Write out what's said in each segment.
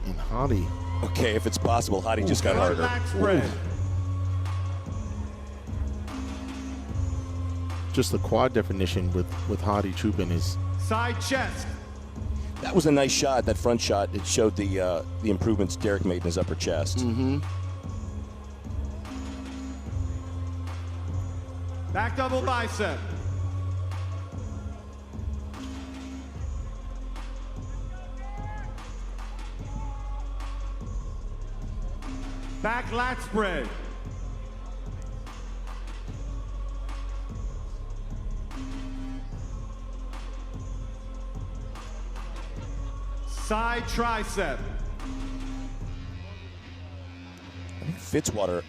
And Hadi. Okay, if it's possible, Hadi just got harder. Just the quad definition with Hadi Chupin is side chest. That was a nice shot, that front shot. It showed the improvements Derek made in his upper chest. Mm-hmm. Back double bicep. Back lat spread. Side tricep. I think Fitzwater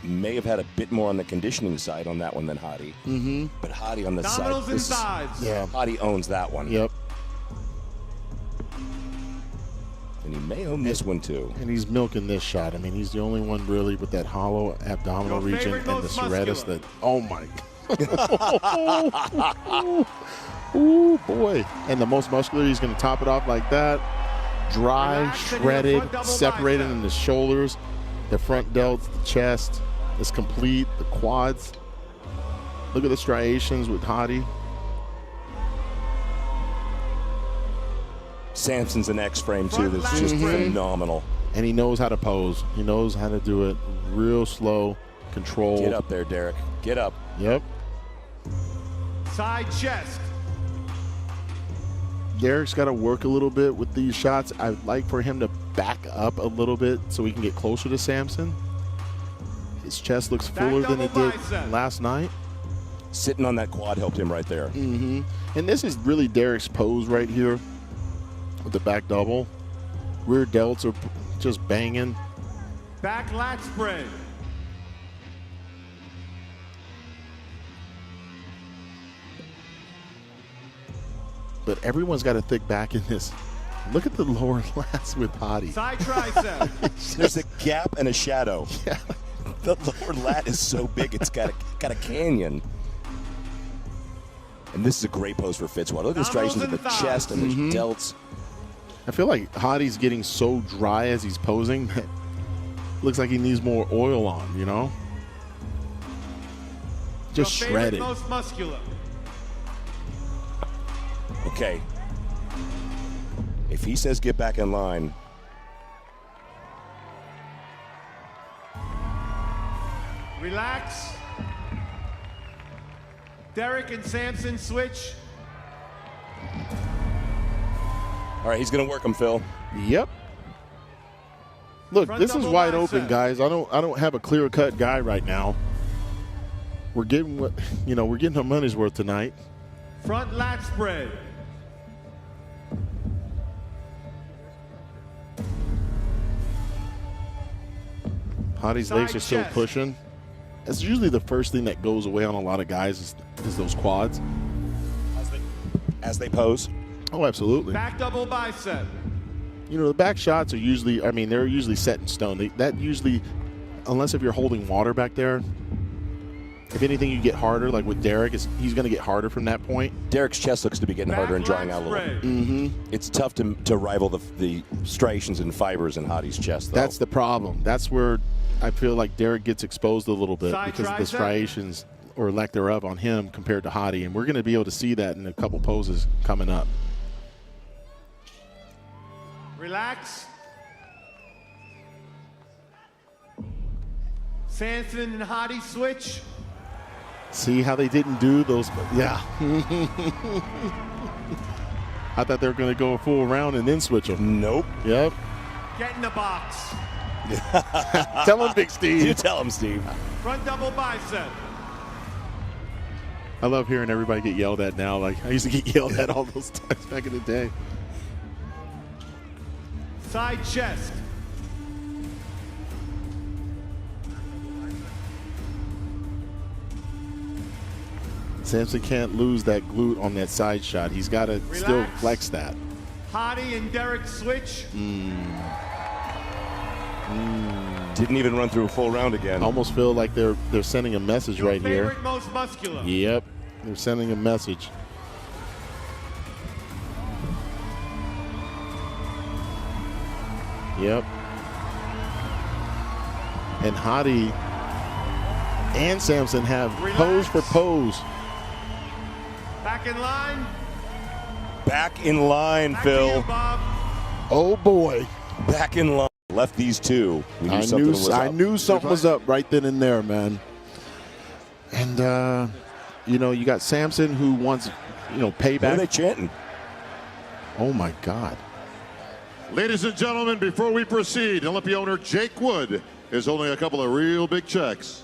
may have had a bit more on the conditioning side on that one than Hadi. Mm-hmm. But Hadi on the Dominoes side. and sides. Yeah. Hadi owns that one. Yep. And he may own this one too. And he's milking this shot. I mean, he's the only one really with that hollow abdominal Your region favorite, and the most serratus muscular. that, oh my God. Ooh, boy. And the most muscular, he's going to top it off like that. Dry, Relax and shredded, front double separated bicep. in the shoulders, the front delts, the chest is complete, the quads. Look at the striations with Hadi. Samson's an X-frame too. That's Front just lat spread. phenomenal. And he knows how to pose. He knows how to do it real slow, controlled. Get up there, Derek. Get up. Yep. Side chest. Derek's got to work a little bit with these shots. I'd like for him to back up a little bit so we can get closer to Samson. His chest looks Back fuller than double it did bicep. last night. Sitting on that quad helped him right there. Mm-hmm. And this is really Derek's pose right here with the back double. Rear delts are just banging. Back lat spread. But everyone's got a thick back in this. Look at the lower lats with Hadi. Side tricep. There's a gap and a shadow. Yeah. The lower lat is so big, it's got a canyon. And this is a great pose for Fitzwater. Look at the striations of the chest and the delts. I feel like Hadi's getting so dry as he's posing that looks like he needs more oil on, you know? Just Your favorite, shredded. most muscular. Okay. If he says get back in line, Relax. Derek and Samson switch. all right, he's going to work him, Phil. Yep. Look, Front this is double wide bicep. open, guys. I don't have a clear-cut guy right now. We're getting what we're getting our money's worth tonight. Front lat spread. Hadi's Side legs are still chest. pushing. That's usually the first thing that goes away on a lot of guys is those quads. As they pose. Oh, absolutely. Back double bicep. The back shots are usually, they're usually set in stone. That usually, unless if you're holding water back there, if anything, you get harder. Like with Derek, he's going to get harder from that point. Derek's chest looks to be getting harder and drying out a little bit. Mm-hmm. It's tough to rival the striations and fibers in Hadi's chest, though. That's the problem. That's where I feel like Derek gets exposed a little bit Side because of the tricep. striations or lack thereof on him compared to Hadi. And we're going to be able to see that in a couple poses coming up. Relax. Samson and Hadi switch. See how they didn't do those? Yeah. I thought they were going to go a full round and then switch them. Nope. Yep. Get in the box. Tell him, Big Steve. You tell him, Steve. Front double bicep. I love hearing everybody get yelled at now. Like I used to get yelled at all those times back in the day. Side chest. Samson can't lose that glute on that side shot. He's got to still Relax. flex that. Hadi and Derek switch. Didn't even run through a full round again. Almost feel like they're sending a message Your right here. favorite, most muscular. Yep, they're sending a message. Yep. And Hottie and Samson have pose for pose. Back in line. Back in line, Back Phil. to you, Bob. Oh boy. Back in line. Left these two. We knew something was up. I knew something was up right then and there, man. And you know, you got Samson who wants, you know, payback. What are they chanting? Oh my God. Ladies and gentlemen, before we proceed, Olympia owner Jake Wood is holding a couple of real big checks.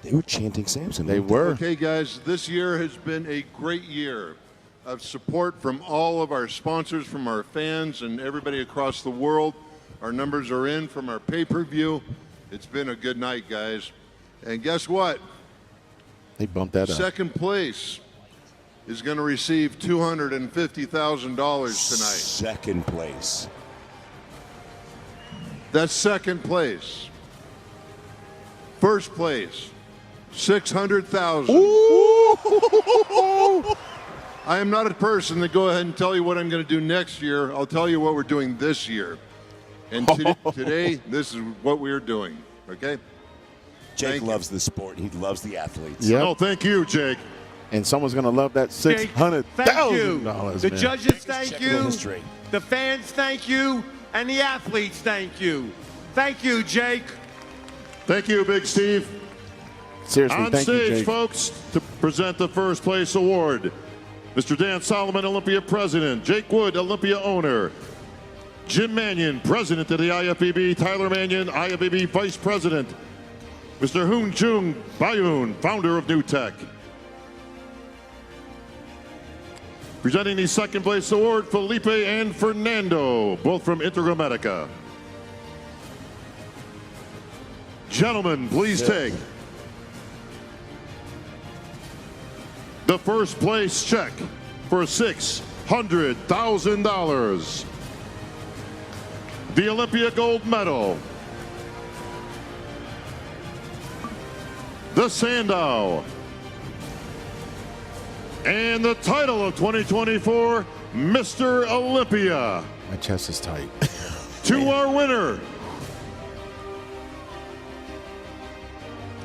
They were chanting Samson. They were. Okay, guys, this year has been a great year of support from all of our sponsors, from our fans, and everybody across the world. Our numbers are in from our pay-per-view. It's been a good night, guys. And guess what? They bumped that up. Second place is going to receive $250,000 tonight. Second place. That's second place. First place, $600,000. I am not a person to go ahead and tell you what I'm going to do next year. I'll tell you what we're doing this year. And today, this is what we're doing, okay? Jake loves the sport. He loves the athletes. Yeah. Oh, thank you, Jake. And someone's going to love that Jake, thank you. $600,000. The man. judges, thank Check you. the history. The fans, thank you. And the athletes, thank you. Thank you, Jake. Thank you, Big Steve. Seriously, On thank you, stage, Jake. folks, to present the first place award, Mr. Dan Solomon, Olympia president, Jake Wood, Olympia owner, Jim Mannion, president of the IFBB, Tyler Mannion, IFBB vice president, Mr. Hoon Jung Bayun, founder of New Tech. Presenting the second place award, Felipe and Fernando, both from Intergramatica. Gentlemen, please take the first place check for $600,000. The Olympia gold medal. The Sandow. And the title of 2024, Mr. Olympia. My chest is tight. To our winner.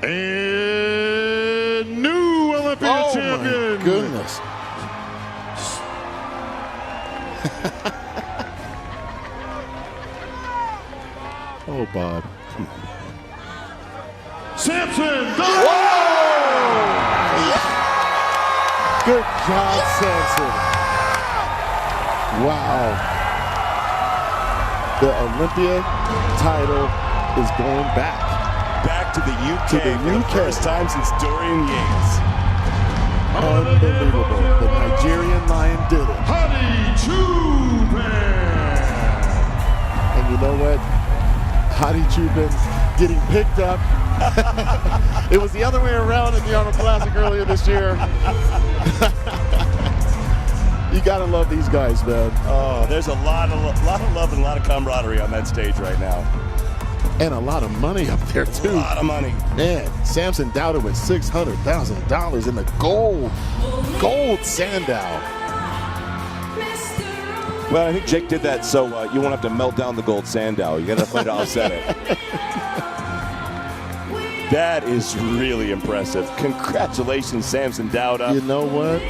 And new Olympia champion. My goodness. Oh, Bob. Samson. Good job, Samson. Wow. The Olympia title is going back. Back to the UK, To the for the UK. first time since Dorian Yates. Unbelievable. The Nigerian Lion did it. Hottie Chupan. And you know what? Hottie Chupin getting picked up. It was the other way around in the Arnold Classic earlier this year. You gotta love these guys, man. Oh, there's a lot of love and a lot of camaraderie on that stage right now. And a lot of money up there, A too. lot of money. Man, Samson Dauda with $600,000 in the gold Sandow. Well, I think Jake did that so you won't have to melt down the gold Sandow. You got to find to offset it. That is really impressive. Congratulations, Samson Dauda. You know what?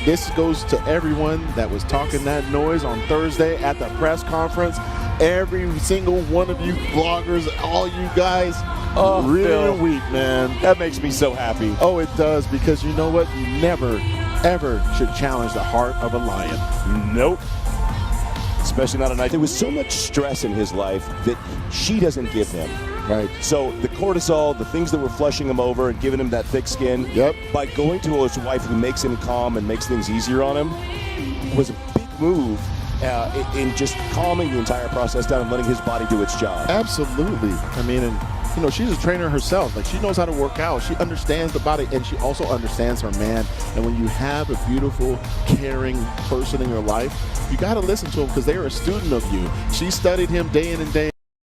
This goes to everyone that was talking that noise on Thursday at the press conference. Every single one of you bloggers, all you guys, really Phil. weak, man. That makes me so happy. Oh, it does, because you know what? You never, ever should challenge the heart of a lion. Nope. Especially not at night. There was so much stress in his life that she doesn't give him. Right. So the cortisol, the things that were flushing him over and giving him that thick skin, Yep. by going to his wife who makes him calm and makes things easier on him, was a big move in just calming the entire process down and letting his body do its job. Absolutely. I mean, and you know, she's a trainer herself. Like, she knows how to work out. She understands the body, and she also understands her man. And when you have a beautiful, caring person in your life, you got to listen to him, because they are a student of you. She studied him day in and day